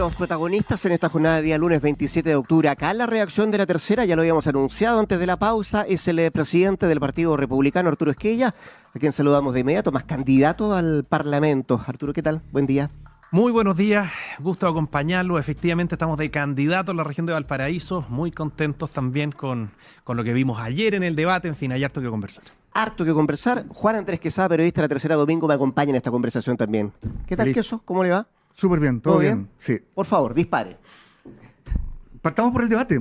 los protagonistas en esta jornada de día lunes 27 de octubre. Acá la reacción de la tercera, ya lo habíamos anunciado antes de la pausa, es el presidente del Partido Republicano, Arturo Esquella, a quien saludamos de inmediato, más candidato al Parlamento. Arturo, ¿qué tal? Buen día. Muy buenos días, gusto acompañarlo. Efectivamente estamos de candidato en la región de Valparaíso, muy contentos también con lo que vimos ayer en el debate. En fin, hay harto que conversar. Harto que conversar. Juan Andrés Quesada, periodista de la Tercera Domingo, me acompaña en esta conversación también. ¿Qué tal, Queso? ¿Cómo le va? Súper bien, todo bien. Sí. Por favor, dispare. Partamos por el debate.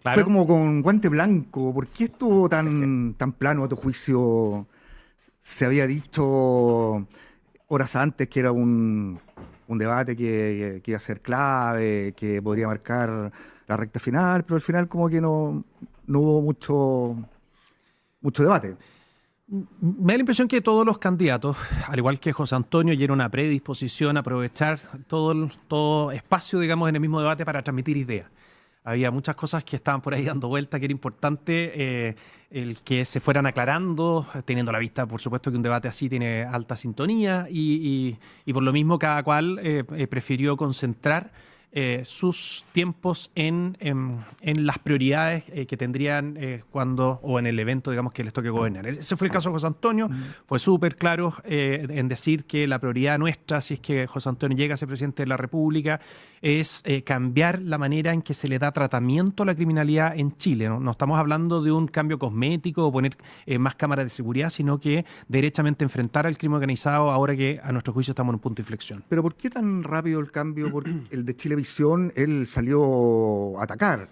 Claro. Fue como con guante blanco. ¿Por qué estuvo tan plano a tu juicio? Se había dicho horas antes que era un debate que iba a ser clave, que podría marcar la recta final, pero al final como que no hubo mucho debate. Me da la impresión que todos los candidatos, al igual que José Antonio, ya era una predisposición a aprovechar todo espacio, digamos, en el mismo debate para transmitir ideas. Había muchas cosas que estaban por ahí dando vuelta, que era importante el que se fueran aclarando, teniendo a la vista, por supuesto, que un debate así tiene alta sintonía y por lo mismo cada cual prefirió concentrar sus tiempos en las prioridades que tendrían o en el evento, digamos, que les toque gobernar. Ese fue el caso de José Antonio. Fue súper claro en decir que la prioridad nuestra, si es que José Antonio llega a ser presidente de la República, es cambiar la manera en que se le da tratamiento a la criminalidad en Chile. No estamos hablando de un cambio cosmético o poner más cámaras de seguridad, sino que derechamente enfrentar al crimen organizado ahora que a nuestro juicio estamos en un punto de inflexión. Pero ¿por qué tan rápido el cambio? Porque el de Chilevisión, él salió a atacar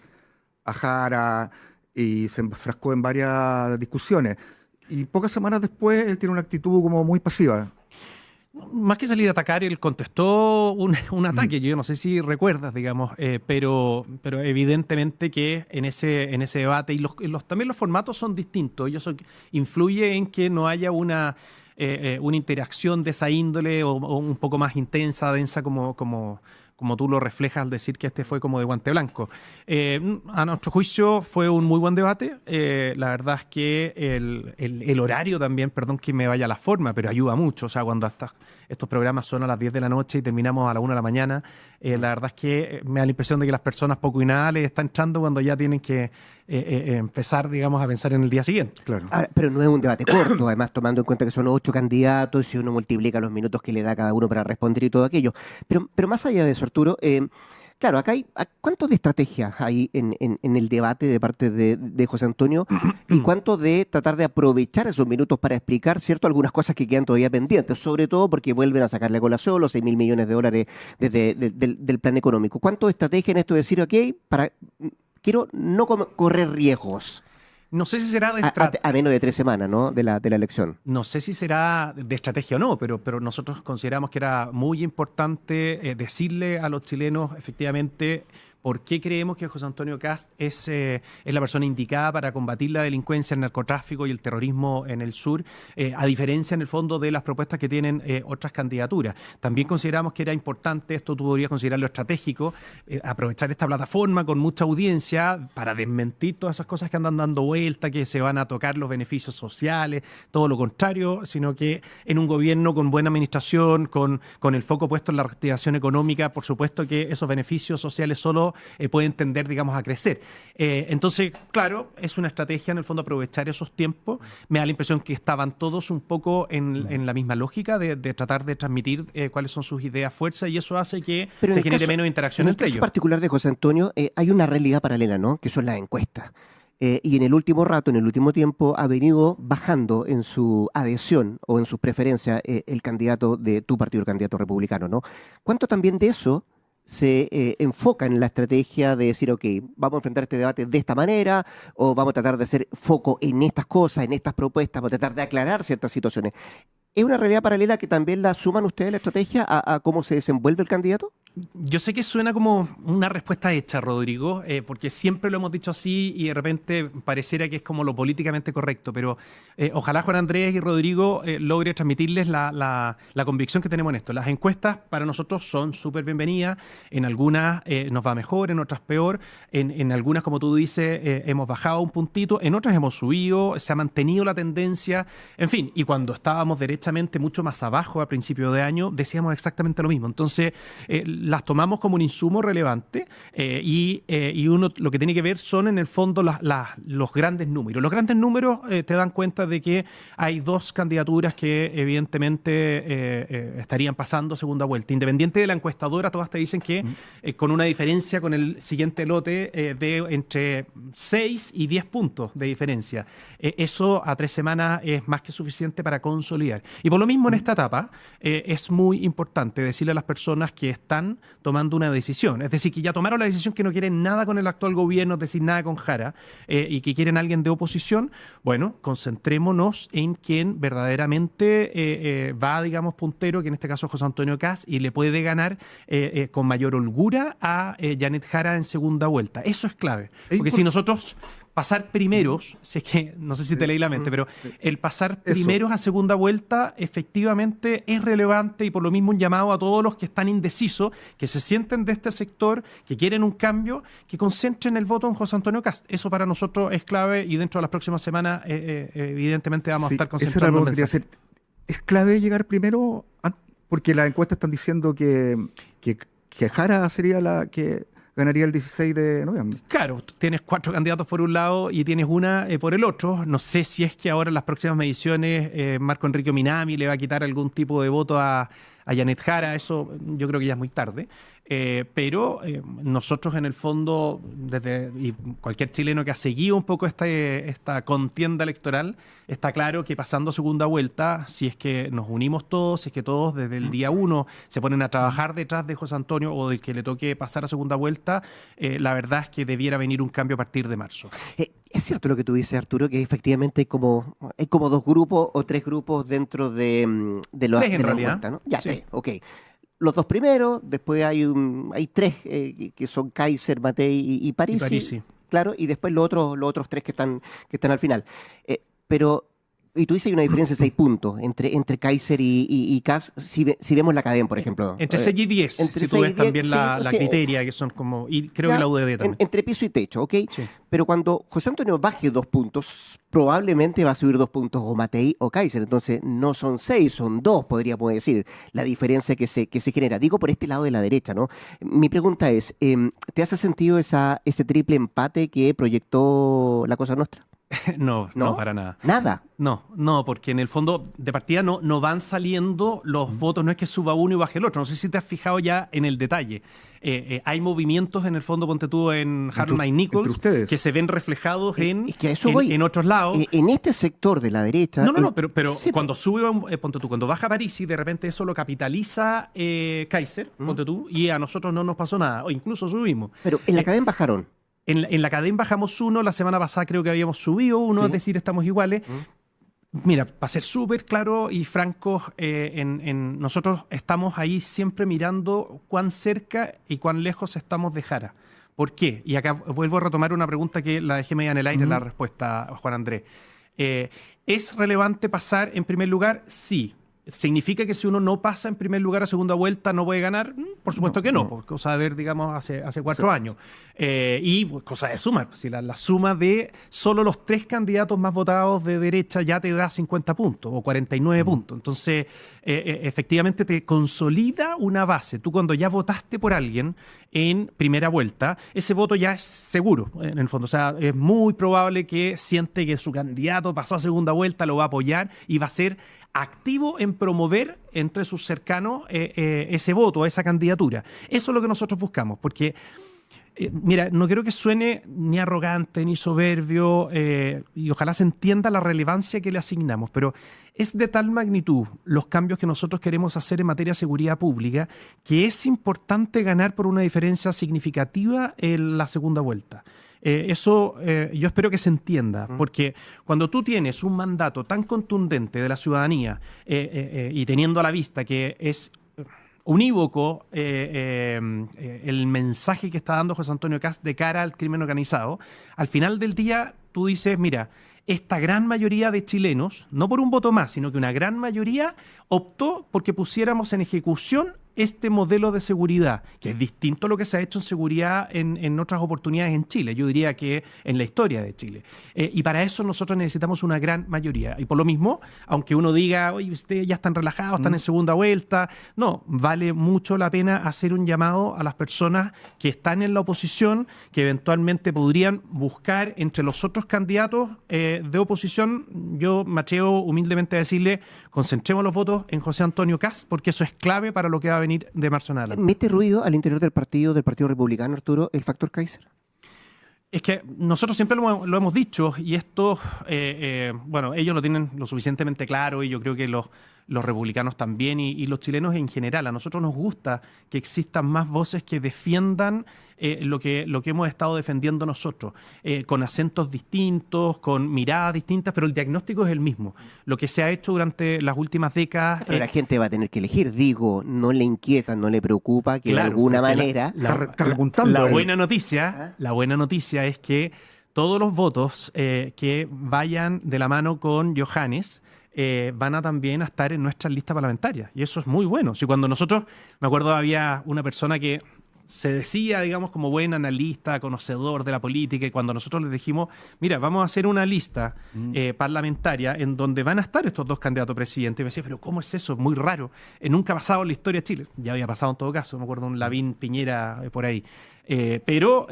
a Jara y se enfrascó en varias discusiones. Y pocas semanas después él tiene una actitud como muy pasiva. Más que salir a atacar, él contestó un ataque. Yo no sé si recuerdas, digamos, pero evidentemente que en ese debate, y también los formatos son distintos, y eso influye en que no haya una interacción de esa índole o un poco más intensa, densa, como tú lo reflejas al decir que este fue como de guante blanco. A nuestro juicio fue un muy buen debate. La verdad es que el horario también, perdón que me vaya a la forma, pero ayuda mucho. O sea, cuando estos programas son a las 10 de la noche y terminamos a la 1 de la mañana, la verdad es que me da la impresión de que las personas poco y nada les están echando cuando ya tienen que empezar, digamos, a pensar en el día siguiente. Claro. Ahora, pero no es un debate corto, además tomando en cuenta que son 8 candidatos y uno multiplica los minutos que le da a cada uno para responder y todo aquello. Pero más allá de eso, Arturo, claro, acá ¿cuánto de estrategia hay en el debate de parte de José Antonio y cuánto de tratar de aprovechar esos minutos para explicar, ¿cierto?, algunas cosas que quedan todavía pendientes, sobre todo porque vuelven a sacarle a colación los 6.000 millones de dólares del plan económico? ¿Cuánto de estrategia en esto de decir, quiero no correr riesgos? No sé si será a menos de 3 semanas, ¿no?, de la elección. No sé si será de estrategia o no, pero nosotros consideramos que era muy importante decirle a los chilenos efectivamente por qué creemos que José Antonio Kast es la persona indicada para combatir la delincuencia, el narcotráfico y el terrorismo en el sur, a diferencia en el fondo de las propuestas que tienen otras candidaturas. También consideramos que era importante, esto tú podrías considerarlo estratégico, aprovechar esta plataforma con mucha audiencia para desmentir todas esas cosas que andan dando vuelta, que se van a tocar los beneficios sociales, todo lo contrario, sino que en un gobierno con buena administración, con el foco puesto en la reactivación económica, por supuesto que esos beneficios sociales solo pueden tender, digamos, a crecer. Entonces, claro, es una estrategia en el fondo aprovechar esos tiempos. Me da la impresión que estaban todos un poco en la misma lógica de tratar de transmitir cuáles son sus ideas fuerza, y eso hace que se genere menos interacción entre ellos. En el caso particular de José Antonio, hay una realidad paralela, ¿no?, que son las encuestas. Y en el último tiempo, ha venido bajando en su adhesión o en sus preferencias el candidato de tu partido, el candidato republicano, ¿no? ¿Cuánto también de eso se enfoca en la estrategia de decir, vamos a enfrentar este debate de esta manera, o vamos a tratar de hacer foco en estas cosas, en estas propuestas, para tratar de aclarar ciertas situaciones? ¿Es una realidad paralela que también la suman ustedes la estrategia a cómo se desenvuelve el candidato? Yo sé que suena como una respuesta hecha, Rodrigo, porque siempre lo hemos dicho así y de repente pareciera que es como lo políticamente correcto, pero ojalá Juan Andrés y Rodrigo logre transmitirles la convicción que tenemos en esto. Las encuestas para nosotros son súper bienvenidas, en algunas nos va mejor, en otras peor, en algunas, como tú dices, hemos bajado un puntito, en otras hemos subido, se ha mantenido la tendencia, en fin, y cuando estábamos derechamente mucho más abajo a principio de año, decíamos exactamente lo mismo. Entonces, las tomamos como un insumo relevante y uno lo que tiene que ver son en el fondo los grandes números. Los grandes números te dan cuenta de que hay dos candidaturas que evidentemente estarían pasando segunda vuelta. Independiente de la encuestadora, todas te dicen que con una diferencia con el siguiente lote de entre 6 y 10 puntos de diferencia. Eso a 3 semanas es más que suficiente para consolidar. Y por lo mismo en esta etapa es muy importante decirle a las personas que están tomando una decisión, es decir, que ya tomaron la decisión que no quieren nada con el actual gobierno, es decir, nada con Jara, y que quieren a alguien de oposición. Bueno, concentrémonos en quien verdaderamente va, digamos, puntero, que en este caso es José Antonio Kast, y le puede ganar con mayor holgura a Janet Jara en segunda vuelta. Eso es clave, porque si nosotros pasar primeros, si es que no sé si te leí la mente, pero el pasar primeros a segunda vuelta efectivamente es relevante, y por lo mismo un llamado a todos los que están indecisos, que se sienten de este sector, que quieren un cambio, que concentren el voto en José Antonio Kast. Eso para nosotros es clave, y dentro de las próximas semanas evidentemente vamos a estar concentrando en mensajes. ¿Es clave llegar primero? Porque las encuestas están diciendo que Jara sería la que ganaría el 16 de noviembre. Claro, tienes 4 candidatos por un lado y tienes una por el otro. No sé si es que ahora en las próximas mediciones Marco Enrique Minami le va a quitar algún tipo de voto a Janet Jara. Eso yo creo que ya es muy tarde. Pero nosotros en el fondo, y cualquier chileno que ha seguido un poco esta contienda electoral, está claro que pasando segunda vuelta, si es que nos unimos todos, si es que todos desde el día 1 se ponen a trabajar detrás de José Antonio o del que le toque pasar a segunda vuelta, la verdad es que debiera venir un cambio a partir de marzo. Es cierto lo que tú dices, Arturo, que efectivamente hay como 2 grupos o 3 grupos dentro de la encuesta, ¿no? Ya, sí. 3, ok. Los 2 primeros, después hay 3 que son Kaiser, Matei y Parisi. Claro, y después los otros 3 que están al final. Pero, y tú dices hay una diferencia de 6 puntos entre Kaiser y Kast, si vemos la cadena, por ejemplo. Entre 6 y 10, si tú ves también la criteria, que son como, y creo que la UDD también. Entre piso y techo, ¿ok? Sí. Pero cuando José Antonio baje 2 puntos, probablemente va a subir 2 puntos o Matei o Kaiser. Entonces no son 6, son 2, podríamos decir, la diferencia que se genera. Digo por este lado de la derecha, ¿no? Mi pregunta es, ¿te hace sentido ese triple empate que proyectó la Cosa Nostra? No, para nada. ¿Nada? No, porque en el fondo de partida no van saliendo los votos, no es que suba uno y baje el otro. No sé si te has fijado ya en el detalle. Hay movimientos en el fondo, ponte tú en Harman y Nichols, que se ven reflejados en otros lados. En este sector de la derecha... Pero sí, cuando sube, ponte tú, cuando baja Parisi, de repente eso lo capitaliza Kaiser, ponte tú, y a nosotros no nos pasó nada, o incluso subimos. Pero en la cadena bajaron. En la cadena bajamos 1, la semana pasada creo que habíamos subido 1, es decir, estamos iguales. Mira, para ser súper claro y franco, nosotros estamos ahí siempre mirando cuán cerca y cuán lejos estamos de Jara. ¿Por qué? Y acá vuelvo a retomar una pregunta que la dejé media en el aire, la respuesta, Juan Andrés. ¿Es relevante pasar en primer lugar? Sí. ¿Significa que si uno no pasa en primer lugar a segunda vuelta no puede ganar? Por supuesto que no, por cosa de ver, digamos, hace 4 años. Y cosa de sumar, si la suma de solo los 3 candidatos más votados de derecha ya te da 50 puntos o 49 puntos. Entonces, efectivamente te consolida una base. Tú cuando ya votaste por alguien en primera vuelta, ese voto ya es seguro, en el fondo. O sea, es muy probable que siente que su candidato pasó a segunda vuelta, lo va a apoyar y va a ser activo en promover entre sus cercanos ese voto, esa candidatura. Eso es lo que nosotros buscamos, porque, mira, no quiero que suene ni arrogante ni soberbio, y ojalá se entienda la relevancia que le asignamos, pero es de tal magnitud los cambios que nosotros queremos hacer en materia de seguridad pública que es importante ganar por una diferencia significativa en la segunda vuelta. Eso yo espero que se entienda, porque cuando tú tienes un mandato tan contundente de la ciudadanía y teniendo a la vista que es unívoco el mensaje que está dando José Antonio Kast de cara al crimen organizado, al final del día tú dices, mira, esta gran mayoría de chilenos, no por un voto más, sino que una gran mayoría optó porque pusiéramos en ejecución este modelo de seguridad, que es distinto a lo que se ha hecho en seguridad en otras oportunidades en Chile, yo diría que en la historia de Chile. Y para eso nosotros necesitamos una gran mayoría. Y por lo mismo, aunque uno diga, oye, ustedes ya están relajados, están en segunda vuelta, no, vale mucho la pena hacer un llamado a las personas que están en la oposición, que eventualmente podrían buscar entre los otros candidatos de oposición. Yo me atrevo humildemente a decirle, concentremos los votos en José Antonio Kast, porque eso es clave para lo que va a venir de marzo en adelante. ¿Mete ruido al interior del Partido Republicano, Arturo, el factor Kaiser? Es que nosotros siempre lo hemos dicho, y esto, bueno, ellos lo tienen lo suficientemente claro, y yo creo que los republicanos también, y los chilenos en general. A nosotros nos gusta que existan más voces que defiendan lo que hemos estado defendiendo nosotros, con acentos distintos, con miradas distintas, pero el diagnóstico es el mismo. Lo que se ha hecho durante las últimas décadas... Pero la gente va a tener que elegir, digo, no le inquieta, no le preocupa que de alguna manera... La buena noticia es que todos los votos que vayan de la mano con Johannes van a también a estar en nuestras listas parlamentarias. Y eso es muy bueno. Si cuando nosotros, me acuerdo, había una persona que se decía, digamos, como buen analista, conocedor de la política, y cuando nosotros les dijimos, mira, vamos a hacer una lista parlamentaria en donde van a estar estos dos candidatos a presidente, y me decía, pero ¿cómo es eso? Es muy raro. Nunca ha pasado en la historia de Chile. Ya había pasado en todo caso, me acuerdo un Lavín Piñera por ahí. Pero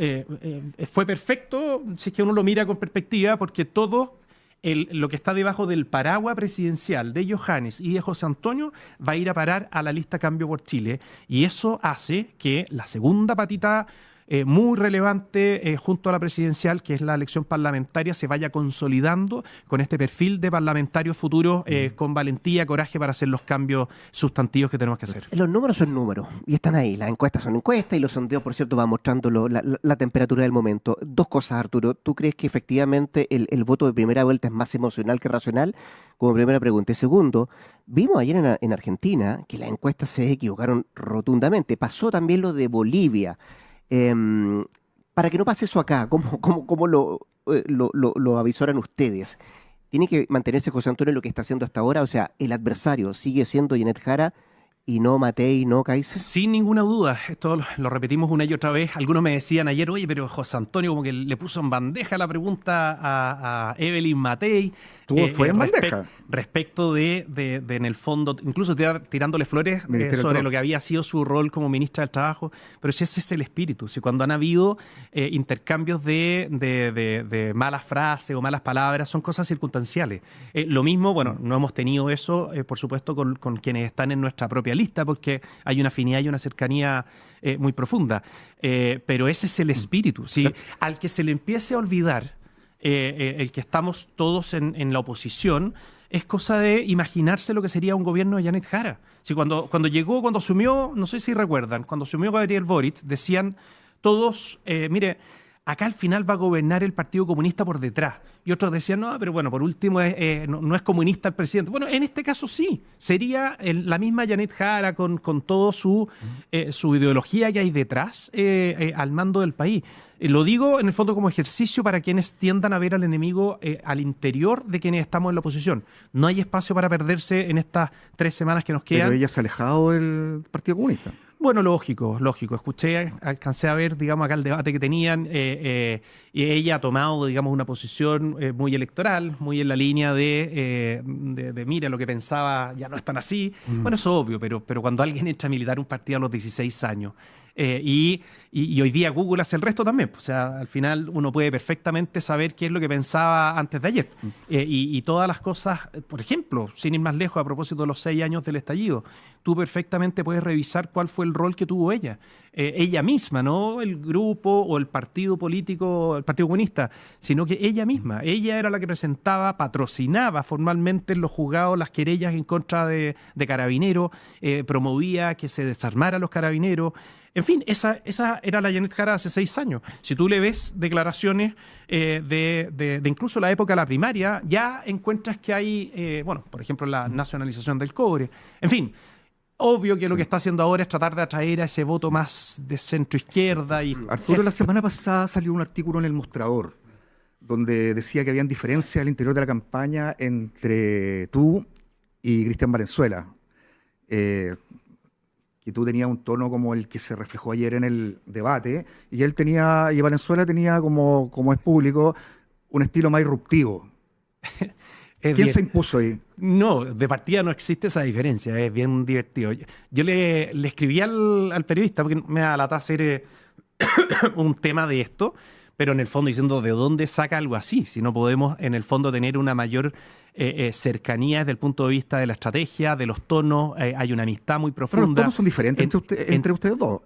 fue perfecto si es que uno lo mira con perspectiva, porque todo lo que está debajo del paraguas presidencial de Johannes y de José Antonio va a ir a parar a la lista Cambio por Chile, y eso hace que la segunda patita muy relevante junto a la presidencial, que es la elección parlamentaria, se vaya consolidando con este perfil de parlamentarios futuros con valentía, coraje para hacer los cambios sustantivos que tenemos que hacer. Los números son números y están ahí, las encuestas son encuestas, y los sondeos, por cierto, van mostrando la temperatura del momento. Dos cosas, Arturo. ¿Tú crees que efectivamente el voto de primera vuelta es más emocional que racional? Como primera pregunta. Y segundo, vimos ayer en Argentina que las encuestas se equivocaron rotundamente. Pasó también lo de Bolivia. Para que no pase eso acá, ¿cómo lo avisoran ustedes? ¿Tiene que mantenerse José Antonio en lo que está haciendo hasta ahora? O sea, ¿el adversario sigue siendo Janet Jara y no Matei, no Kaiser? Sin ninguna duda, esto lo repetimos una y otra vez. Algunos me decían ayer, oye, pero José Antonio como que le puso en bandeja la pregunta a Evelyn Matei. ¿Fue en bandeja? Respecto de en el fondo, incluso tirándole flores sobre lo que había sido su rol como ministra del Trabajo. Pero si ese es el espíritu, si cuando han habido intercambios de malas frases o malas palabras, son cosas circunstanciales. Lo mismo, bueno, no hemos tenido eso, por supuesto, con quienes están en nuestra propia lista, porque hay una afinidad y una cercanía muy profunda. Pero ese es el espíritu. Si al que se le empiece a olvidar el que estamos todos en la oposición, es cosa de imaginarse lo que sería un gobierno de Janet Jara. Si cuando asumió, no sé si recuerdan, cuando asumió Gabriel Boric, decían todos, mire, acá al final va a gobernar el Partido Comunista por detrás. Y otros decían, no, pero bueno, por último no es comunista el presidente. Bueno, en este caso sí, sería la misma Janet Jara con todo su ideología que hay detrás al mando del país. Lo digo en el fondo como ejercicio para quienes tiendan a ver al enemigo al interior de quienes estamos en la oposición. No hay espacio para perderse en estas 3 semanas que nos quedan. Pero ella se ha alejado del Partido Comunista. Bueno, lógico. Alcancé a ver, digamos, acá el debate que tenían, y ella ha tomado, digamos, una posición muy electoral, muy en la línea de mira, lo que pensaba ya no es tan así. Bueno, eso es obvio, pero cuando alguien entra a militar un partido a los 16 años, y hoy día Google hace el resto también. O sea, al final uno puede perfectamente saber qué es lo que pensaba antes de ayer. Y todas las cosas, por ejemplo, sin ir más lejos, a propósito de los 6 años del estallido, tú perfectamente puedes revisar cuál fue el rol que tuvo ella. Ella misma, no el grupo o el partido político, el Partido Comunista, sino que ella misma. Ella era la que presentaba, patrocinaba formalmente en los juzgados las querellas en contra de Carabineros, promovía que se desarmara a los carabineros. En fin, esa era la Janet Jara hace 6 años. Si tú le ves declaraciones de incluso la época de la primaria, ya encuentras que hay, bueno, por ejemplo, la nacionalización del cobre. En fin, obvio que lo que está haciendo ahora es tratar de atraer a ese voto más de centro-izquierda. Arturo, la semana pasada salió un artículo en El Mostrador donde decía que habían diferencias al interior de la campaña entre tú y Cristian Valenzuela. Que que tú tenías un tono como el que se reflejó ayer en el debate, y Valenzuela tenía, como es público, un estilo más disruptivo. ¿Quién se impuso ahí? No, de partida no existe esa diferencia, es bien divertido. Yo le escribí al periodista, porque me da lata hacer un tema de esto, pero en el fondo diciendo de dónde saca algo así, si no podemos en el fondo tener una mayor cercanía desde el punto de vista de la estrategia, de los tonos, hay una amistad muy Pero profunda. los tonos son diferentes entre ustedes dos.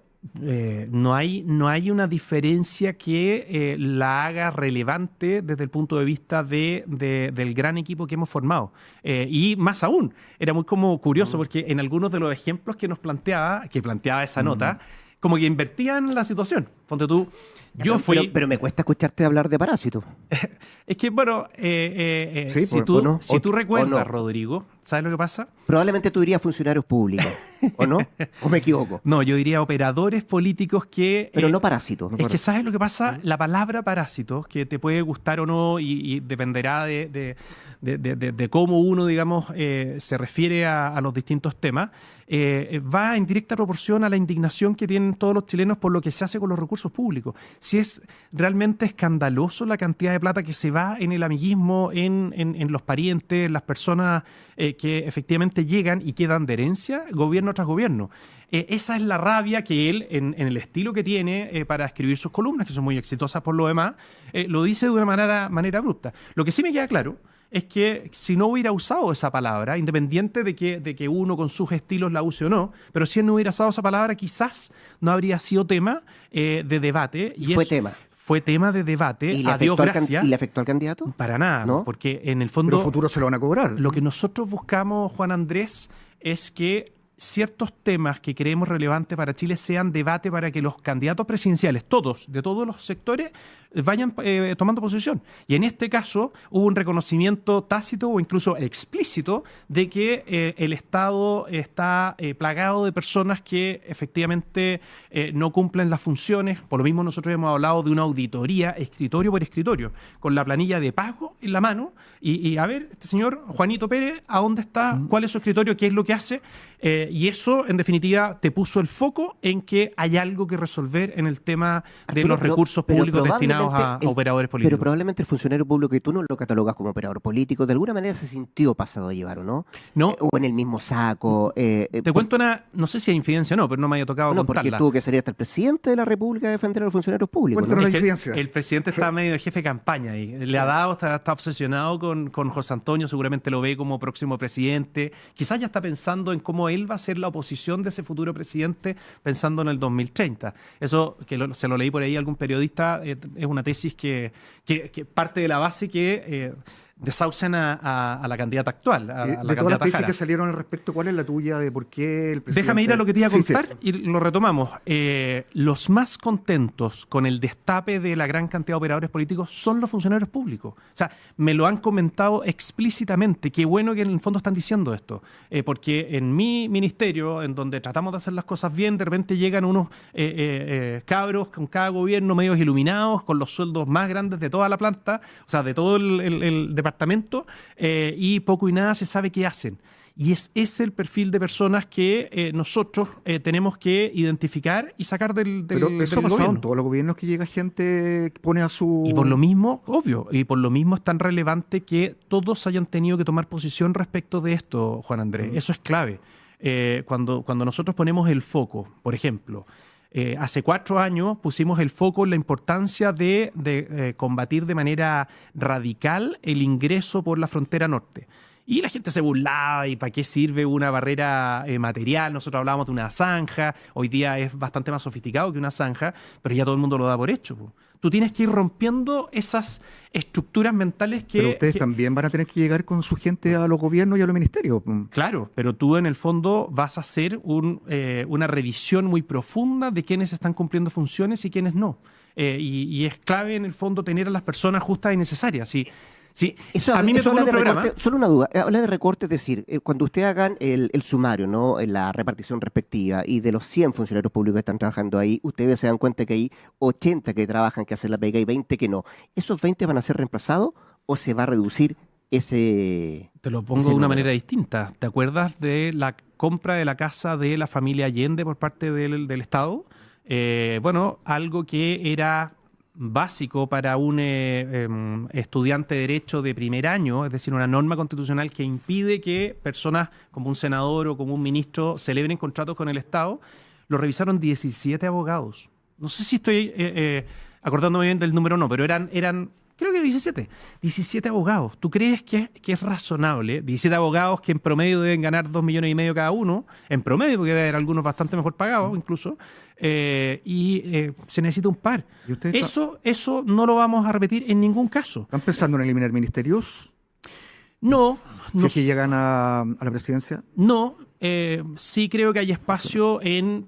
No hay una diferencia que la haga relevante desde el punto de vista del gran equipo que hemos formado. Y más aún, era muy como curioso porque en algunos de los ejemplos que planteaba esa nota, como que invertían la situación. Ponte tú, yo fui... Pero me cuesta escucharte hablar de Parásito. Es que, bueno, Sí, si tú recuerdas, no. Rodrigo, ¿sabes lo que pasa? Probablemente tú dirías funcionarios públicos, ¿o no? ¿O me equivoco? No, yo diría operadores políticos que... Pero no parásitos. Es que ¿sabes lo que pasa? La palabra parásito, que te puede gustar o no y dependerá de cómo uno, digamos, se refiere a los distintos temas, va en directa proporción a la indignación que tienen todos los chilenos por lo que se hace con los recursos públicos. Si es realmente escandaloso la cantidad de plata que se va en el amiguismo, en los parientes, las personas que efectivamente llegan y quedan de herencia, gobierno tras gobierno. Esa es la rabia que él, en el estilo que tiene para escribir sus columnas, que son muy exitosas por lo demás, lo dice de una manera abrupta. Lo que sí me queda claro es que si no hubiera usado esa palabra, independiente de que uno con sus estilos la use o no, pero si él no hubiera usado esa palabra, quizás no habría sido tema de debate. Y fue tema. Fue tema de debate, ¿Y le a Dios afectó gracias. ¿Y le afectó al candidato? Para nada, ¿No? porque en el Pero fondo futuro se lo van a cobrar. lo que nosotros buscamos, Juan Andrés, es que ciertos temas que creemos relevantes para Chile sean debate para que los candidatos presidenciales, todos, de todos los sectores, vayan tomando posición. Y en este caso hubo un reconocimiento tácito o incluso explícito de que el Estado está plagado de personas que efectivamente no cumplen las funciones. Por lo mismo nosotros hemos hablado de una auditoría escritorio por escritorio, con la planilla de pago en la mano y a ver, este señor Juanito Pérez, ¿a dónde está? ¿Cuál es su escritorio? ¿Qué es lo que hace? Y eso, en definitiva, te puso el foco en que hay algo que resolver en el tema de los recursos públicos destinados a operadores políticos. Pero probablemente el funcionario público que tú no lo catalogas como operador político, de alguna manera se sintió pasado a llevar, ¿o no? No. O en el mismo saco. Te cuento no sé si hay infidencia o no, pero no me haya tocado No, porque contarla. tuvo que salir hasta el presidente de la República a defender a los funcionarios públicos, ¿no? Cuéntanos Es la que infidencia. el presidente está medio de jefe de campaña y le ha dado, está obsesionado con José Antonio, seguramente lo ve como próximo presidente. Quizás ya está pensando en cómo él va a ser la oposición de ese futuro presidente, pensando en el 2030. Eso, se lo leí por ahí a algún periodista, es una tesis que parte de la base que desahucian a la candidata actual, a la De todas las candidata tesis Jara. que salieron al respecto, ¿cuál es la tuya de por qué el presidente... Déjame ir a lo que te iba a Sí, sí. contar y lo retomamos. Los más contentos con el destape de la gran cantidad de operadores políticos son los funcionarios públicos. O sea, me lo han comentado explícitamente. Qué bueno que en el fondo están diciendo esto. Porque en mi ministerio, en donde tratamos de hacer las cosas bien, de repente llegan unos cabros con cada gobierno medios iluminados, con los sueldos más grandes de toda la planta, o sea, de todo el departamento, y poco y nada se sabe qué hacen. Y es ese el perfil de personas que nosotros tenemos que identificar y sacar del Pero eso ha pasado gobierno. en todos los gobiernos, que llega gente que pone a su... Y por lo mismo, obvio, y por lo mismo es tan relevante que todos hayan tenido que tomar posición respecto de esto, Juan Andrés. Eso es clave. Cuando nosotros ponemos el foco, por ejemplo, hace 4 años pusimos el foco en la importancia de combatir de manera radical el ingreso por la frontera norte. Y la gente se burlaba, ¿y para qué sirve una barrera material? Nosotros hablábamos de una zanja, hoy día es bastante más sofisticado que una zanja, pero ya todo el mundo lo da por hecho. Po. Tú tienes que ir rompiendo esas estructuras mentales que... Pero ustedes también van a tener que llegar con su gente a los gobiernos y a los ministerios. Claro, pero tú en el fondo vas a hacer una revisión muy profunda de quiénes están cumpliendo funciones y quiénes no. Y es clave en el fondo tener a las personas justas y necesarias. Sí, Eso, a mí me eso tocó habla un de programa. recorte, solo una duda, habla de recorte, es decir, cuando ustedes hagan el sumario, ¿no? La repartición respectiva, y de los 100 funcionarios públicos que están trabajando ahí, ustedes se dan cuenta que hay 80 que trabajan, que hacen la pega, y 20 que no. ¿Esos 20 van a ser reemplazados o se va a reducir ese... Te lo pongo ese de una número. manera distinta. ¿Te acuerdas de la compra de la casa de la familia Allende por parte del Estado? Bueno, algo que era básico para un estudiante de Derecho de primer año, es decir, una norma constitucional que impide que personas como un senador o como un ministro celebren contratos con el Estado, lo revisaron 17 abogados. No sé si estoy acordándome bien del número o no, pero eran creo que 17 abogados. ¿Tú crees que es razonable? 17 abogados que en promedio deben ganar 2,5 millones cada uno, en promedio, porque debe haber algunos bastante mejor pagados incluso, se necesita un par. ¿Y ustedes Eso no lo vamos a repetir en ningún caso. están pensando en eliminar ministerios No, si es que llegan a la presidencia? No, sí creo que hay espacio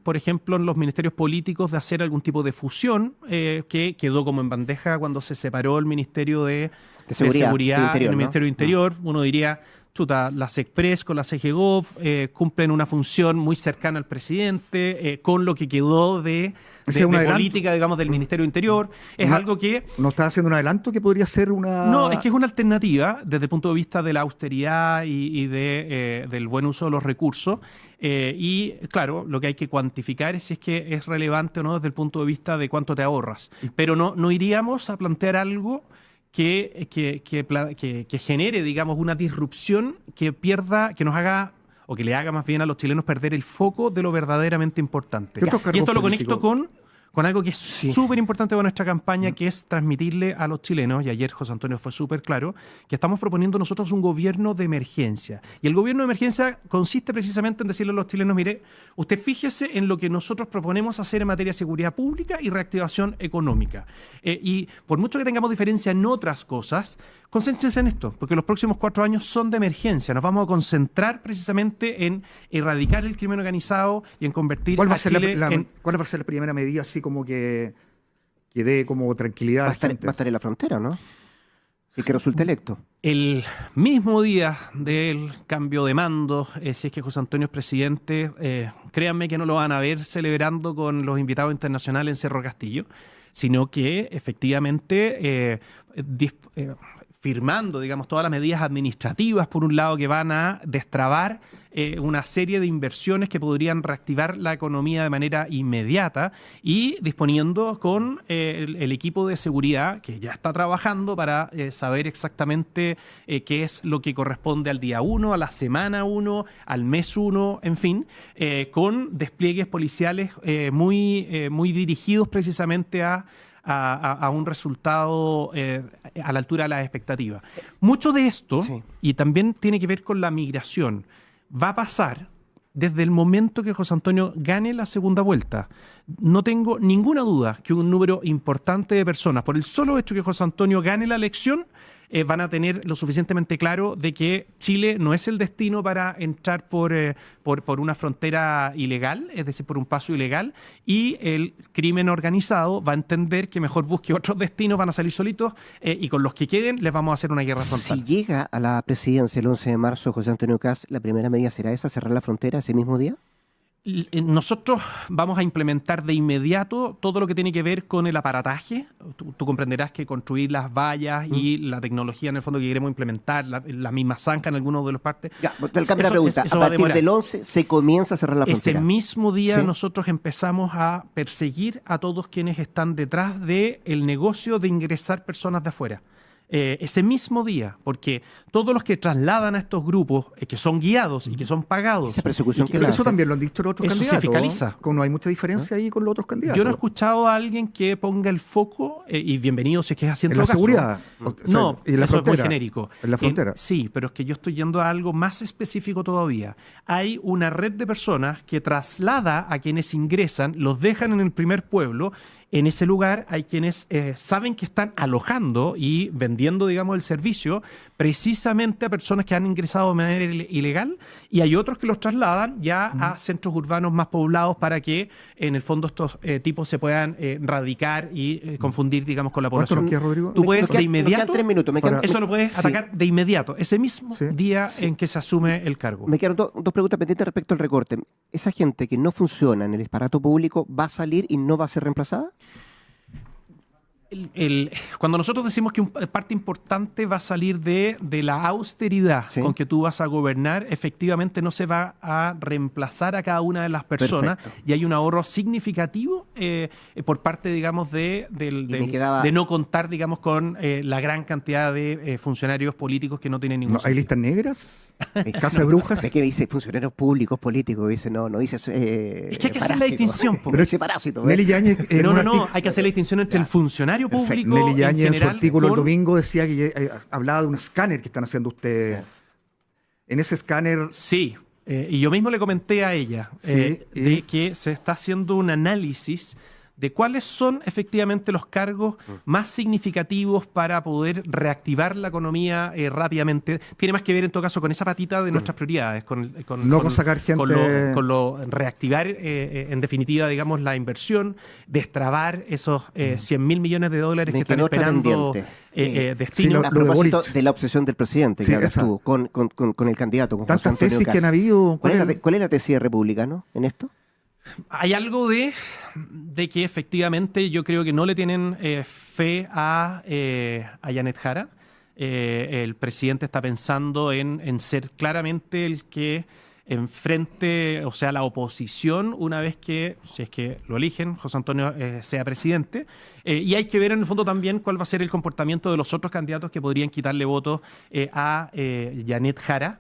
por ejemplo, en los ministerios políticos de hacer algún tipo de fusión que quedó como en bandeja cuando se separó el Ministerio de Seguridad Interior, en el ¿no? Ministerio de Interior. Uno diría, chuta, las Express con la CGGov cumplen una función muy cercana al presidente, con lo que quedó de ¿Ese es un adelanto? política, digamos, del Ministerio de Interior. Es algo que... ¿No está haciendo un adelanto que podría ser una...? No, es que es una alternativa desde el punto de vista de la austeridad y del buen uso de los recursos. Y claro, lo que hay que cuantificar es si es que es relevante o no desde el punto de vista de cuánto te ahorras. Pero no iríamos a plantear algo que genere, digamos, una disrupción que nos haga, o que le haga más bien a los chilenos perder el foco de lo verdaderamente importante. ¿Qué otros Y cargos esto lo políticos? conecto con algo que es súper importante para nuestra campaña, que es transmitirle a los chilenos, y ayer José Antonio fue súper claro, que estamos proponiendo nosotros un gobierno de emergencia. Y el gobierno de emergencia consiste precisamente en decirle a los chilenos, mire, usted fíjese en lo que nosotros proponemos hacer en materia de seguridad pública y reactivación económica. Y por mucho que tengamos diferencia en otras cosas, concéntrense en esto, porque los próximos 4 años son de emergencia. Nos vamos a concentrar precisamente en erradicar el crimen organizado y en convertir ¿Cuál va a a ser Chile en... ¿Cuál va a ser la primera medida así como que dé como tranquilidad a la gente? Va a estar en la frontera, ¿no? Si que resulte electo. El mismo día del cambio de mando, si es que José Antonio es presidente, créanme que no lo van a ver celebrando con los invitados internacionales en Cerro Castillo, sino que efectivamente firmando, digamos, todas las medidas administrativas, por un lado, que van a destrabar una serie de inversiones que podrían reactivar la economía de manera inmediata, y disponiendo con el equipo de seguridad que ya está trabajando para saber exactamente qué es lo que corresponde al día 1, a la semana 1, al mes 1, en fin, con despliegues policiales muy dirigidos precisamente a un resultado a la altura de las expectativas. Mucho de esto, Sí. y también tiene que ver con la migración, va a pasar desde el momento que José Antonio gane la segunda vuelta. No tengo ninguna duda que un número importante de personas, por el solo hecho que José Antonio gane la elección, van a tener lo suficientemente claro de que Chile no es el destino para entrar por una frontera ilegal, es decir, por un paso ilegal, y el crimen organizado va a entender que mejor busque otros destinos, van a salir solitos, y con los que queden les vamos a hacer una guerra frontal. Si llega a la presidencia el 11 de marzo José Antonio Kast, ¿la primera medida será esa, cerrar la frontera ese mismo día? Nosotros vamos a implementar de inmediato todo lo que tiene que ver con el aparataje. Tú comprenderás que construir las vallas y la tecnología en el fondo que queremos implementar, la misma zanja en algunos de los partes. Ya, el cambio de pregunta. Eso A va a partir demorar. del 11 se comienza a cerrar la Ese frontera. mismo día Sí. nosotros empezamos a perseguir a todos quienes están detrás del negocio de ingresar personas de afuera. Ese mismo día, porque todos los que trasladan a estos grupos, que son guiados y que son pagados, Esa persecución y que Pero la eso hace. también lo han dicho los otros Eso se candidatos. fiscaliza. No hay mucha diferencia ahí con los otros candidatos. yo no he escuchado a alguien que ponga el foco, y bienvenido si es que es haciendo En la caso. seguridad. O sea, No, y en la eso es muy frontera. genérico. En la frontera. Sí, pero es que yo estoy yendo a algo más específico todavía. Hay una red de personas que traslada a quienes ingresan, los dejan en el primer pueblo. En ese lugar hay quienes saben que están alojando y vendiendo, digamos, el servicio precisamente a personas que han ingresado de manera ilegal, y hay otros que los trasladan ya a centros urbanos más poblados para que, en el fondo, estos tipos se puedan radicar y confundir, digamos, con la ¿Cuánto población. nos queda, Rodrigo? Tú puedes Nos quedan- de nos quedan inmediato... 3 minutos. Eso lo puedes Sí. atacar de inmediato, ese mismo Sí. día en que se asume el cargo. Me quedaron dos preguntas pendientes respecto al recorte. ¿Esa gente que no funciona en el aparato público va a salir y no va a ser reemplazada? Cuando nosotros decimos que parte importante va a salir de la austeridad Sí. con que tú vas a gobernar, efectivamente no se va a reemplazar a cada una de las personas. Perfecto. Y hay un ahorro significativo por parte, digamos, de no contar, digamos, con la gran cantidad de funcionarios políticos que no tienen ningún ¿No, ¿Hay sentido. listas negras? ¿Casa de brujas? ¿De qué dice funcionarios públicos, políticos? Dice, no dice. Es que hay que hacer la parásito. distinción, po. Pero dice parásito. Nelly Yáñez, en un No, artículo- hay que hacer la distinción entre el funcionario público Nelly en Yáñez en su general artículo el con- domingo decía que hablaba de un escáner que están haciendo ustedes. En ese escáner, Sí, y yo mismo le comenté a ella Sí, de que se está haciendo un análisis de cuáles son efectivamente los cargos más significativos para poder reactivar la economía rápidamente. Tiene más que ver en todo caso con esa patita de nuestras prioridades, No con sacar gente- con lo reactivar en definitiva, digamos, la inversión, destrabar esos 100.000 millones de dólares Me que están quedó otra esperando pendiente. destino. Sí, A lo de propósito Boric. de la obsesión del presidente Sí, que hablas esa. tú con el candidato, con José tantas Antonio tesis que han Kast. habido. ¿Cuál es la tesis de republicano en esto? Hay algo de que efectivamente yo creo que no le tienen fe a Janet Jara. El presidente está pensando en ser claramente el que enfrente, o sea, la oposición una vez que, si es que lo eligen, José Antonio sea presidente. Y hay que ver en el fondo también cuál va a ser el comportamiento de los otros candidatos que podrían quitarle votos a Janet Jara.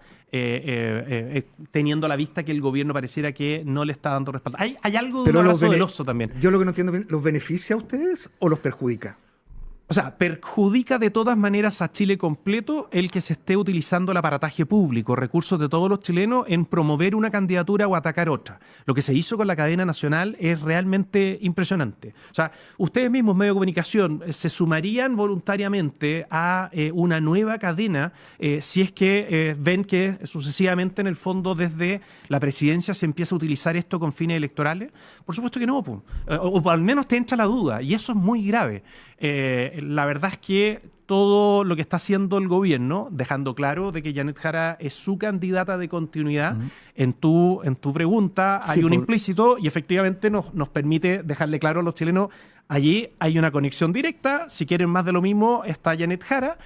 Teniendo a la vista que el gobierno pareciera que no le está dando respaldo. Hay algo de un abrazo del oso también. Yo lo que no entiendo bien, ¿los beneficia a ustedes o los perjudica? O sea, perjudica de todas maneras a Chile completo el que se esté utilizando el aparataje público, recursos de todos los chilenos en promover una candidatura o atacar otra. Lo que se hizo con la cadena nacional es realmente impresionante. O sea, ustedes mismos, medios de comunicación, se sumarían voluntariamente a una nueva cadena si es que ven que sucesivamente en el fondo desde la presidencia se empieza a utilizar esto con fines electorales. Por supuesto que no, o al menos te entra la duda, y eso es muy grave. La verdad es que todo lo que está haciendo el gobierno, dejando claro de que Janet Jara es su candidata de continuidad, en tu pregunta hay Sí, un implícito y efectivamente nos permite dejarle claro a los chilenos, allí hay una conexión directa, si quieren más de lo mismo está Janet Jara,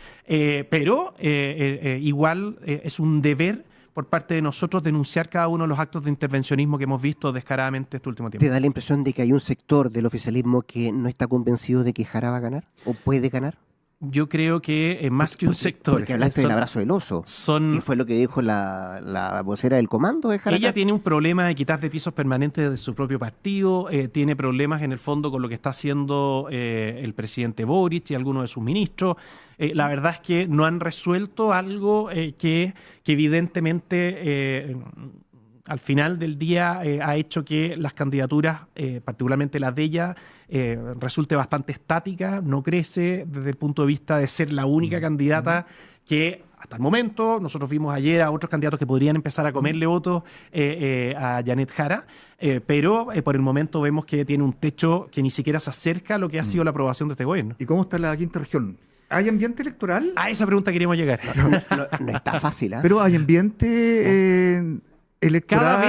pero igual es un deber por parte de nosotros denunciar cada uno de los actos de intervencionismo que hemos visto descaradamente este último tiempo. ¿Te da la impresión de que hay un sector del oficialismo que no está convencido de que Jara va a ganar? ¿O puede ganar? Yo creo que más que un sector. Porque hablaste del abrazo del oso. Que fue lo que dijo la vocera del comando de Jara. Ella tiene un problema de quitar de pisos permanentes de su propio partido, tiene problemas en el fondo con lo que está haciendo el presidente Boric y algunos de sus ministros. La verdad es que no han resuelto algo que evidentemente al final del día ha hecho que las candidaturas, particularmente las de ella, resulte bastante estática, no crece desde el punto de vista de ser la única candidata que hasta el momento, nosotros vimos ayer a otros candidatos que podrían empezar a comerle votos a Janet Jara, pero por el momento vemos que tiene un techo que ni siquiera se acerca a lo que ha sido la aprobación de este gobierno. ¿Y cómo está la quinta región? ¿Hay ambiente electoral? A esa pregunta queríamos llegar. No está fácil, ¿ah? Pero hay ambiente electoral.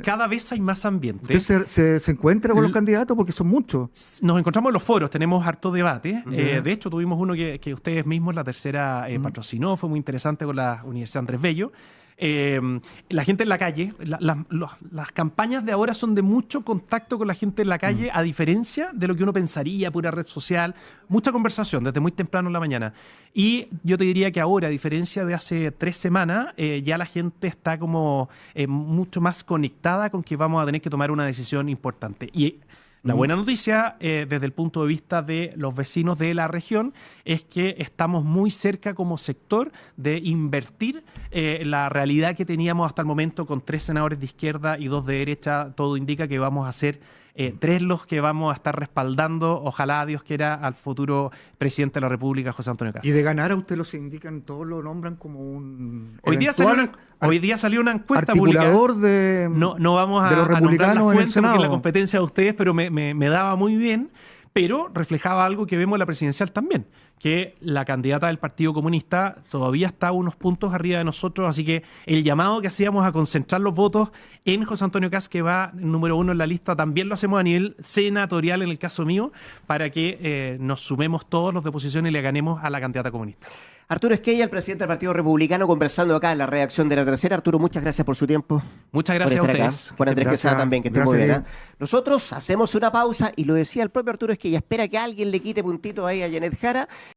Cada vez hay más ambiente. ¿Usted se encuentra con los candidatos? Porque son muchos. Nos encontramos en los foros, tenemos harto debate. De hecho, tuvimos uno que ustedes mismos, la tercera, patrocinó, fue muy interesante con la Universidad Andrés Bello. La gente en la calle, las campañas de ahora son de mucho contacto con la gente en la calle, a diferencia de lo que uno pensaría, pura red social, mucha conversación desde muy temprano en la mañana. Y yo te diría que ahora, a diferencia de hace 3 semanas, ya la gente está como mucho más conectada con que vamos a tener que tomar una decisión importante. Y la buena noticia, desde el punto de vista de los vecinos de la región, es que estamos muy cerca como sector de invertir la realidad que teníamos hasta el momento con 3 senadores de izquierda y 2 de derecha. Todo indica que vamos a ser 3 los que vamos a estar respaldando, ojalá Dios quiera, al futuro presidente de la República, José Antonio Kast. Y de ganar a usted los indican, todos lo nombran como un Hoy día salió una encuesta articulador pública. No vamos de los a nombrar la republicanos en el fuente porque es la Senado. competencia de ustedes, pero me daba muy bien. pero reflejaba algo que vemos en la presidencial también, que la candidata del Partido Comunista todavía está unos puntos arriba de nosotros, así que el llamado que hacíamos a concentrar los votos en José Antonio Kast, que va número 1 en la lista, también lo hacemos a nivel senatorial en el caso mío, para que nos sumemos todos los de oposición y le ganemos a la candidata comunista. Arturo Esquella, el presidente del Partido Republicano, conversando acá en la redacción de La Tercera. Arturo, muchas gracias por su tiempo. Muchas gracias a ustedes. Juan Andrés Quesada también, que esté muy bien. Gracias. Nosotros hacemos una pausa y lo decía el propio Arturo Esquella, espera que alguien le quite puntito ahí a Janet Jara.